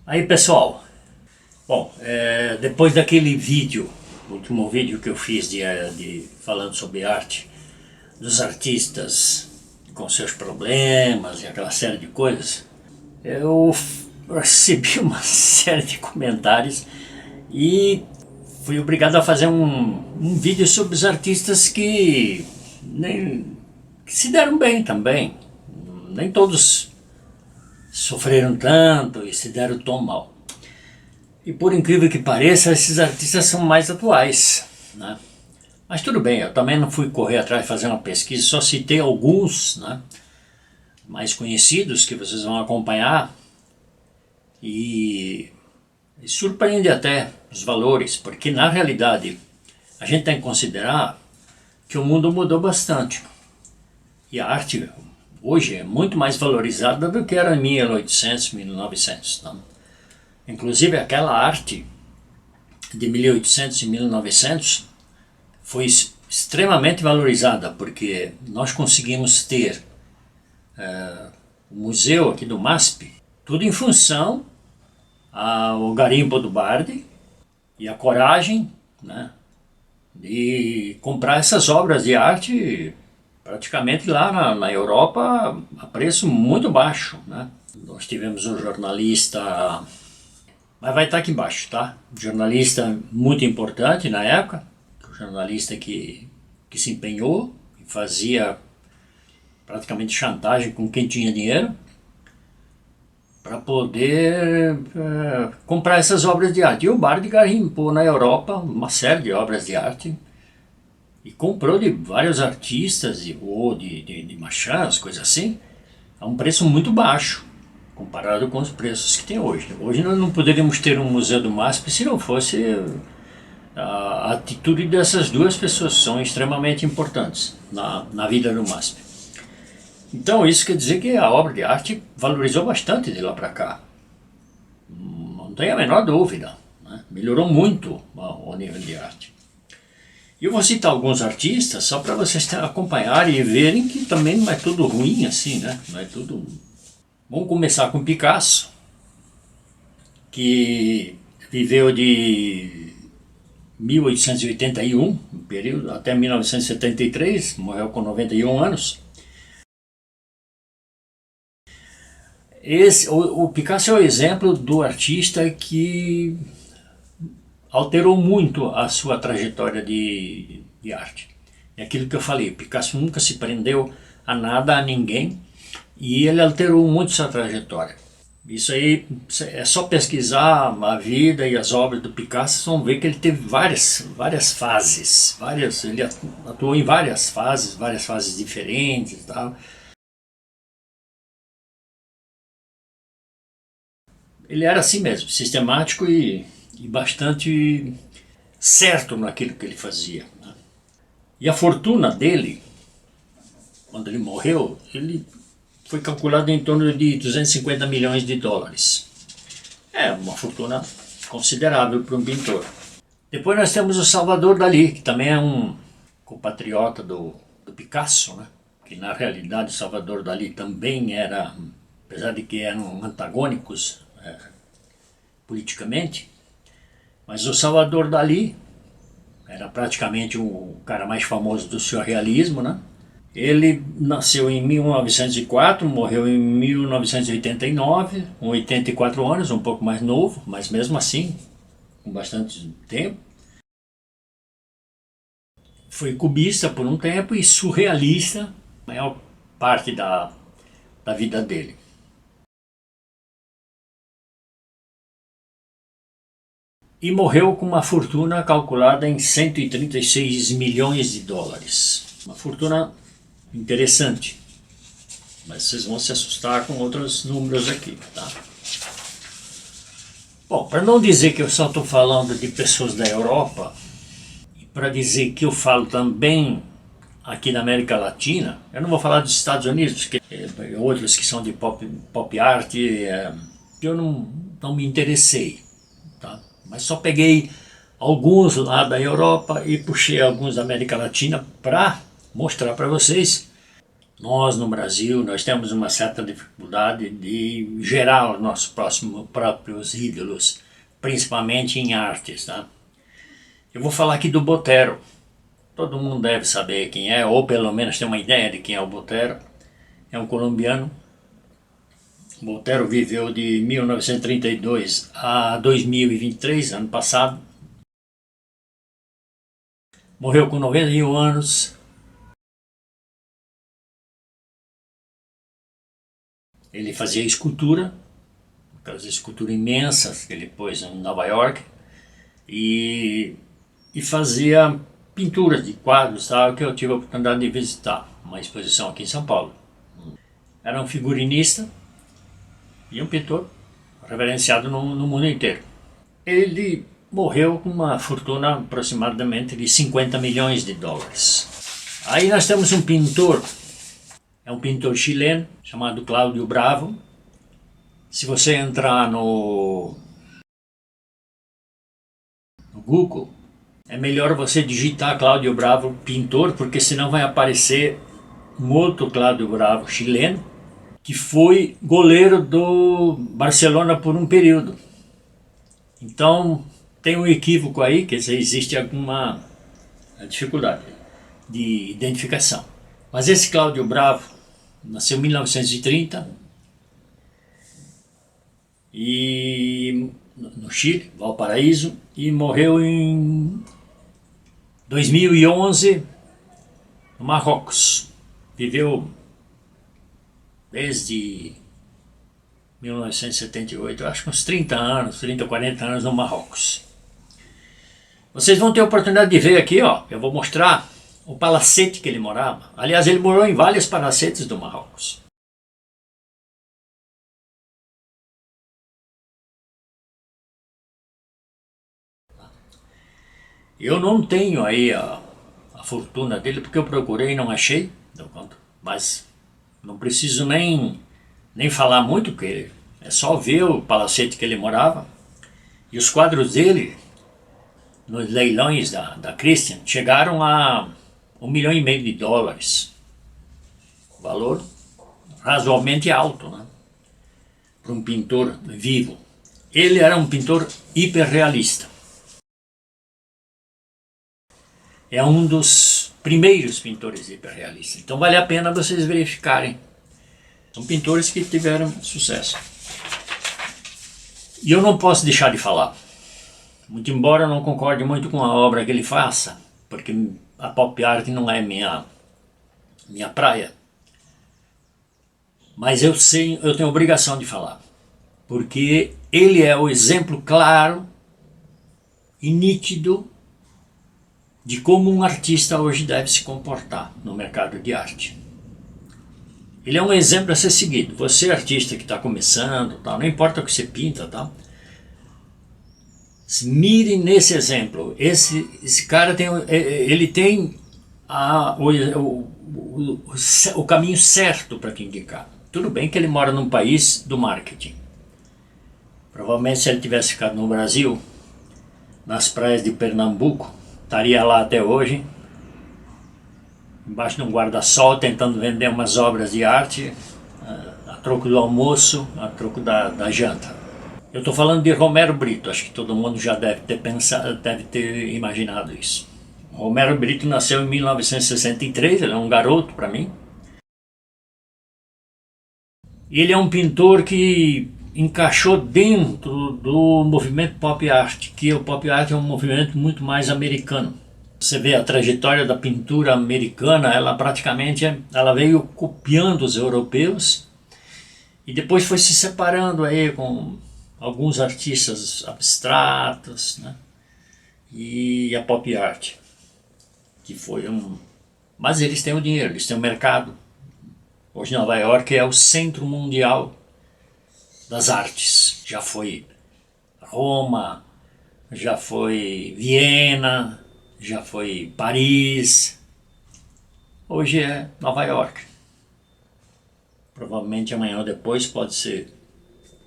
Aí pessoal, bom, depois daquele vídeo, o último vídeo que eu fiz falando sobre arte, dos artistas com seus problemas e aquela série de coisas, eu recebi uma série de comentários e fui obrigado a fazer um vídeo sobre os artistas que se deram bem também. Nem todos sofreram tanto e se deram tão mal. E por incrível que pareça, esses artistas são mais atuais, né? Mas tudo bem, eu também não fui correr atrás de fazer uma pesquisa, só citei alguns, né, mais conhecidos que vocês vão acompanhar e surpreende até os valores, porque na realidade a gente tem que considerar que o mundo mudou bastante e a arte hoje é muito mais valorizada do que era em 1800, 1900, né? Inclusive aquela arte de 1800 e 1900 foi extremamente valorizada, porque nós conseguimos ter o museu aqui do MASP, tudo em função ao garimpo do Bardi e a coragem, né, de comprar essas obras de arte praticamente lá na Europa a preço muito baixo, né? Nós tivemos um jornalista, mas vai estar aqui embaixo, tá? Um jornalista muito importante na época, um jornalista que se empenhou e fazia praticamente chantagem com quem tinha dinheiro para poder comprar essas obras de arte. E o Bardi garimpou na Europa uma série de obras de arte e comprou de vários artistas ou de marchands, coisas assim, a um preço muito baixo comparado com os preços que tem hoje. Hoje nós não poderíamos ter um museu do MASP se não fosse a atitude dessas duas pessoas, que são extremamente importantes na vida do MASP. Então isso quer dizer que a obra de arte valorizou bastante de lá para cá. Não tem a menor dúvida, né? Melhorou muito o nível de arte. E eu vou citar alguns artistas só para vocês acompanharem e verem que também não é tudo ruim assim, né? Não é tudo... Vamos começar com Picasso, que viveu de 1881, um período, até 1973, morreu com 91 anos. O Picasso é o exemplo do artista que alterou muito a sua trajetória de arte. É aquilo que eu falei, Picasso nunca se prendeu a nada, a ninguém, e ele alterou muito sua trajetória. Isso aí é só pesquisar a vida e as obras do Picasso, vocês vão ver que ele teve várias fases, ele atuou em várias fases diferentes e tal. Ele era assim mesmo, sistemático e bastante certo naquilo que ele fazia, né? E a fortuna dele, quando ele morreu, ele foi calculado em torno de 250 milhões de dólares. É uma fortuna considerável para um pintor. Depois nós temos o Salvador Dalí, que também é um compatriota do Picasso, né? Que na realidade o Salvador Dalí também era, apesar de que eram antagônicos politicamente, mas o Salvador Dalí era praticamente o cara mais famoso do surrealismo, né? Ele nasceu em 1904, morreu em 1989, com 84 anos, um pouco mais novo, mas mesmo assim, com bastante tempo. Foi cubista por um tempo e surrealista, a maior parte da vida dele. E morreu com uma fortuna calculada em 136 milhões de dólares. Uma fortuna interessante, mas vocês vão se assustar com outros números aqui, tá? Bom, para não dizer que eu só estou falando de pessoas da Europa, e para dizer que eu falo também aqui na América Latina, eu não vou falar dos Estados Unidos, que outros que são de pop art, eu não me interessei, tá? Mas só peguei alguns lá da Europa e puxei alguns da América Latina para mostrar para vocês Nós no Brasil, nós temos uma certa dificuldade de gerar os nossos próprios ídolos, principalmente em artes, tá? Eu vou falar aqui do Botero. Todo mundo deve saber quem é, ou pelo menos ter uma ideia de quem é o Botero. É um colombiano. Botero viveu de 1932 a 2023, ano passado. Morreu com 91 anos. Ele fazia escultura, aquelas esculturas imensas que ele pôs em Nova York, e fazia pinturas de quadros, tal, que eu tive a oportunidade de visitar, uma exposição aqui em São Paulo. Era um figurinista e um pintor reverenciado no mundo inteiro. Ele morreu com uma fortuna aproximadamente de 50 milhões de dólares. Aí nós temos um pintor, é um pintor chileno, chamado Cláudio Bravo. Se você entrar no Google, é melhor você digitar Cláudio Bravo pintor, porque senão vai aparecer um outro Cláudio Bravo chileno, que foi goleiro do Barcelona por um período. Então tem um equívoco aí, quer dizer, existe alguma dificuldade de identificação. Mas esse Cláudio Bravo nasceu em 1930 e no Chile, Valparaíso, e morreu em 2011 no Marrocos. Viveu desde 1978, acho que uns 30 anos, 30, 40 anos no Marrocos. Vocês vão ter a oportunidade de ver aqui, ó, eu vou mostrar o palacete que ele morava. Aliás, ele morou em vários palacetes do Marrocos. Eu não tenho aí a fortuna dele, porque eu procurei e não achei, mas não preciso nem falar muito, porque é só ver o palacete que ele morava. E os quadros dele, nos leilões da Christian, chegaram a 1,5 milhão de dólares. Valor razoavelmente alto, né? Para um pintor vivo. Ele era um pintor hiperrealista. É um dos primeiros pintores hiperrealistas. Então vale a pena vocês verificarem. São pintores que tiveram sucesso. E eu não posso deixar de falar. Muito embora eu não concorde muito com a obra que ele faça, porque a pop art não é minha praia. Mas eu tenho obrigação de falar. Porque ele é o exemplo claro e nítido de como um artista hoje deve se comportar no mercado de arte. Ele é um exemplo a ser seguido. Você, artista que está começando, não importa o que você pinta, mire nesse exemplo. Esse cara tem o caminho certo para te indicar. Tudo bem que ele mora num país do marketing. Provavelmente, se ele tivesse ficado no Brasil, nas praias de Pernambuco, estaria lá até hoje, embaixo de um guarda-sol, tentando vender umas obras de arte a troco do almoço, a troco da janta. Eu estou falando de Romero Brito, acho que todo mundo já deve ter pensado, deve ter imaginado isso. Romero Brito nasceu em 1963, ele é um garoto para mim. Ele é um pintor que encaixou dentro do movimento pop art, que o pop art é um movimento muito mais americano. Você vê a trajetória da pintura americana, ela praticamente ela veio copiando os europeus e depois foi se separando aí com alguns artistas abstratos, né? E a pop art, que foi Mas eles têm o dinheiro, eles têm o mercado. Hoje Nova York é o centro mundial das artes. Já foi Roma, já foi Viena, já foi Paris. Hoje é Nova York. Provavelmente amanhã ou depois pode ser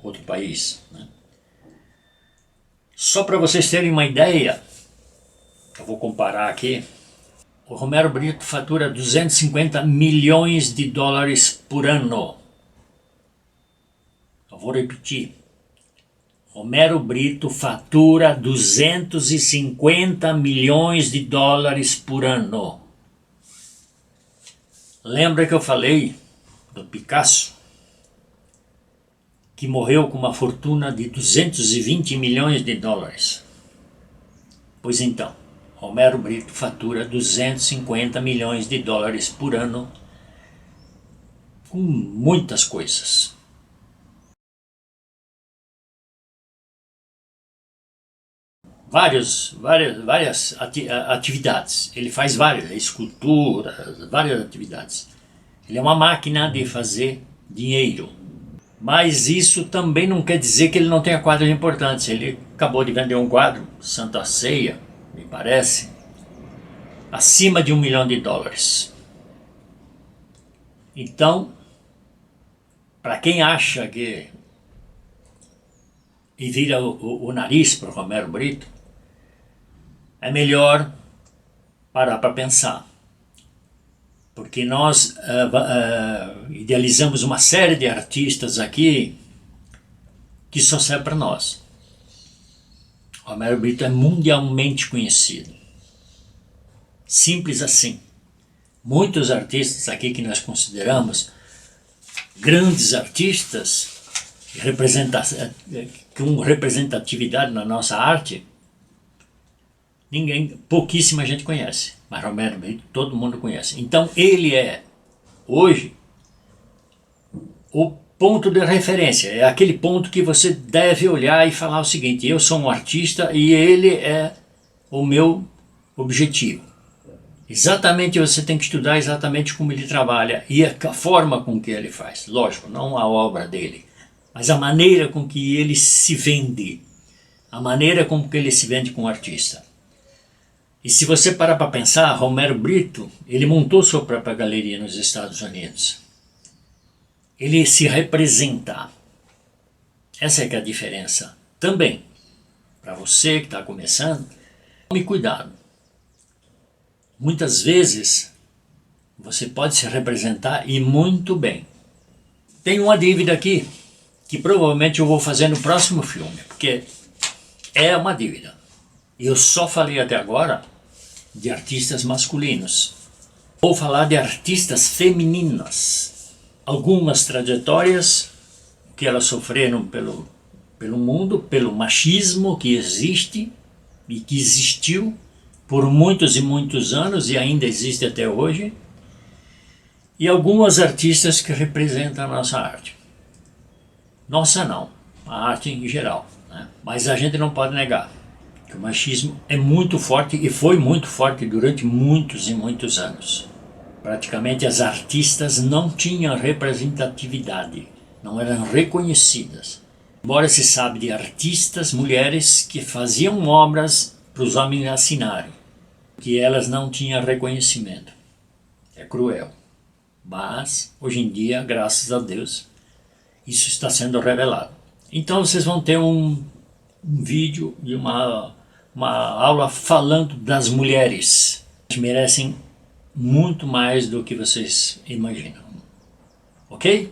outro país, né? Só para vocês terem uma ideia, eu vou comparar aqui. O Romero Brito fatura 250 milhões de dólares por ano. Eu vou repetir. Romero Brito fatura 250 milhões de dólares por ano. Lembra que eu falei do Picasso, que morreu com uma fortuna de 220 milhões de dólares? Pois então, Romero Brito fatura 250 milhões de dólares por ano com muitas coisas. Várias atividades. Ele faz várias esculturas, várias atividades. Ele é uma máquina de fazer dinheiro. Mas isso também não quer dizer que ele não tenha quadros importantes. Ele acabou de vender um quadro, Santa Ceia, me parece, acima de $1 milhão. Então, para quem acha que e vira o nariz para o Romero Brito, é melhor parar para pensar. Porque nós idealizamos uma série de artistas aqui que só serve para nós. Romero Brito é mundialmente conhecido. Simples assim. Muitos artistas aqui que nós consideramos grandes artistas com representatividade na nossa arte, pouquíssima gente conhece, mas Romero Brito todo mundo conhece. Então ele é, hoje, o ponto de referência, é aquele ponto que você deve olhar e falar o seguinte: eu sou um artista e ele é o meu objetivo. Exatamente, você tem que estudar exatamente como ele trabalha e a forma com que ele faz. Lógico, não a obra dele, mas a maneira com que ele se vende, a maneira com que ele se vende como artista. E se você parar para pensar, Romero Brito, ele montou sua própria galeria nos Estados Unidos. Ele se representa. Essa é que é a diferença. Também, para você que está começando, tome cuidado. Muitas vezes, você pode se representar e muito bem. Tem uma dívida aqui, que provavelmente eu vou fazer no próximo filme, porque é uma dívida. Eu só falei até agora de artistas masculinos. Vou falar de artistas femininas. Algumas trajetórias que elas sofreram pelo mundo, pelo machismo que existe e que existiu por muitos e muitos anos e ainda existe até hoje. E algumas artistas que representam a nossa arte. Nossa não, a arte em geral, né? Mas a gente não pode negar que o machismo é muito forte e foi muito forte durante muitos e muitos anos. Praticamente as artistas não tinham representatividade, não eram reconhecidas. Embora se sabe de artistas mulheres que faziam obras para os homens assinarem, que elas não tinham reconhecimento. É cruel. Mas, hoje em dia, graças a Deus, isso está sendo revelado. Então vocês vão ter um vídeo e uma aula falando das mulheres, que merecem muito mais do que vocês imaginam. Ok?